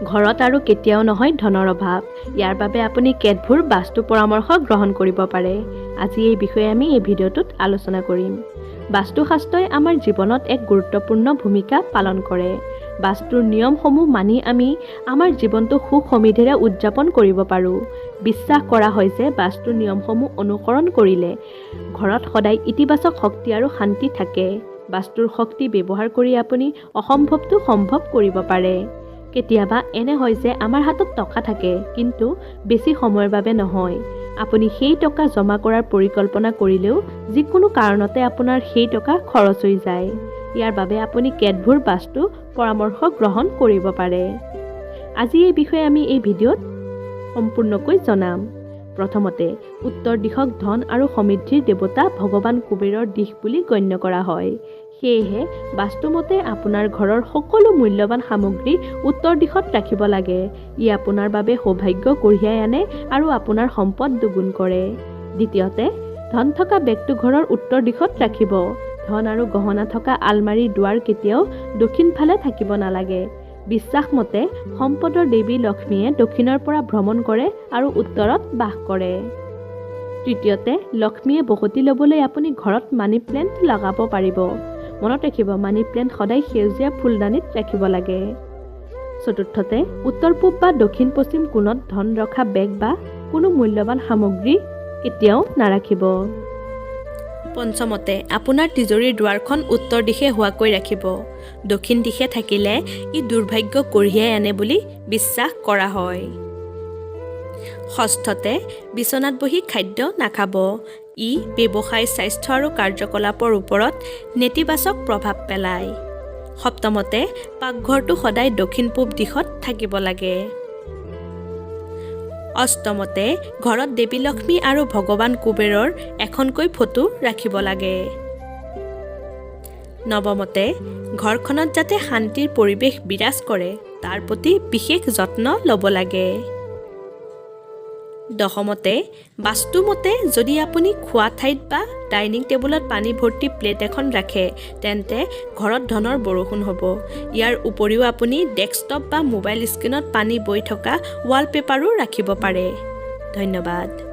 ঘৰত আৰু কেতিয়াও নহয় ধনৰ অভাৱ। ইয়াৰ বাবে আপুনি কেতবোৰ বাস্তু পৰামৰ্শ গ্ৰহণ কৰিব পাৰে। আজি এই বিষয়ে আমি এই ভিডিঅ'টোত আলোচনা কৰিম। বাস্তুশাস্ত্ৰই আমাৰ জীৱনত এক গুৰুত্বপূৰ্ণ ভূমিকা পালন কৰে। বাস্তুৰ নিয়মসমূহ মানি আমি আমাৰ জীৱনটো সুখ সমৃদ্ধিৰে উদযাপন কৰিব পাৰোঁ। বিশ্বাস কৰা হয় যে বাস্তুৰ নিয়মসমূহ অনুসৰণ কৰিলে ঘৰত সদায় ইতিবাচক শক্তি আৰু শান্তি থাকে। বাস্তুৰ শক্তি ব্যৱহাৰ কৰি আপুনি অসম্ভৱটো সম্ভৱ কৰিব পাৰে। কেতিয়াবা এনে হয় যে আমাৰ হাতত টকা থাকে, কিন্তু বেছি সময়ৰ বাবে নহয়। আপুনি সেই টকা জমা কৰাৰ পৰিকল্পনা কৰিলেও যিকোনো কাৰণতে আপোনাৰ সেই টকা খৰচ হৈ যায়। ইয়াৰ বাবে আপুনি কেতবোৰ বাস্তু পৰামৰ্শ গ্ৰহণ কৰিব পাৰে। আজি এই বিষয়ে আমি এই ভিডিঅ'ত সম্পূৰ্ণকৈ জনাম। প্ৰথমতে, উত্তৰ দিশক ধন আৰু সমৃদ্ধিৰ দেৱতা ভগৱান কুবেৰৰ দিশ বুলি গণ্য কৰা হয়। সেয়েহে বাস্তুমতে আপোনাৰ ঘৰৰ সকলো মূল্যৱান সামগ্ৰী উত্তৰ দিশত ৰাখিব লাগে। ই আপোনাৰ বাবে সৌভাগ্য কঢ়িয়াই আনে আৰু আপোনাৰ সম্পদ দুগুণ কৰে। দ্বিতীয়তে, ধন থকা বেগটো ঘৰৰ উত্তৰ দিশত ৰাখিব। ধন আৰু গহনা থকা আলমাৰীৰ দুৱাৰ কেতিয়াও দক্ষিণ ফালে থাকিব নালাগে। বিশ্বাস মতে সম্পদৰ দেৱী লক্ষ্মীয়ে দক্ষিণৰ পৰা ভ্ৰমণ কৰে আৰু উত্তৰত বাস কৰে। তৃতীয়তে, লক্ষ্মীয়ে বসতি ল'বলৈ আপুনি ঘৰত মানি প্লেণ্ট লগাব পাৰিব। মনত ৰাখিব, মানি প্লেণ্ট সদায় সেউজীয়া ফুলদানিত ৰাখিব লাগে। চতুৰ্থতে, উত্তৰ পূব বা দক্ষিণ পশ্চিম কোণত ধন ৰখা বেগ বা কোনো মূল্যৱান সামগ্ৰী কেতিয়াও নাৰাখিব। পঞ্চমতে, আপোনাৰ তিজোৰীৰ দুৱাৰখন উত্তৰ দিশে হোৱাকৈ ৰাখিব। দক্ষিণ দিশে থাকিলে ই দুৰ্ভাগ্য কঢ়িয়াই আনে বুলি বিশ্বাস কৰা হয়। ষষ্ঠতে, বিচনাত বহি খাদ্য নাখাব। ই ব্যৱসায়, স্বাস্থ্য আৰু কাৰ্যকলাপৰ ওপৰত নেতিবাচক প্ৰভাৱ পেলায়। সপ্তমতে, পাকঘৰটো সদায় দক্ষিণ পূব দিশত থাকিব লাগে। অষ্টমতে, ঘৰত দেৱী লক্ষ্মী আৰু ভগৱান কুবেৰৰ এখনকৈ ফটো ৰাখিব লাগে। নৱমতে, ঘৰখনত যাতে শান্তিৰ পৰিৱেশ বিৰাজ কৰে তাৰ প্ৰতি বিশেষ যত্ন ল'ব লাগে। দশমতে, বাস্তুমতে যদি আপুনি খোৱা ঠাইত বা ডাইনিং টেবুলত পানী ভৰ্তি প্লেট এখন ৰাখে, তেন্তে ঘৰত ধনৰ বৰষুণ হ'ব। ইয়াৰ উপৰিও আপুনি ডেস্কটপ বা মোবাইল স্ক্ৰীণত পানী বৈ থকা ৱালপেপাৰো ৰাখিব পাৰে। ধন্যবাদ।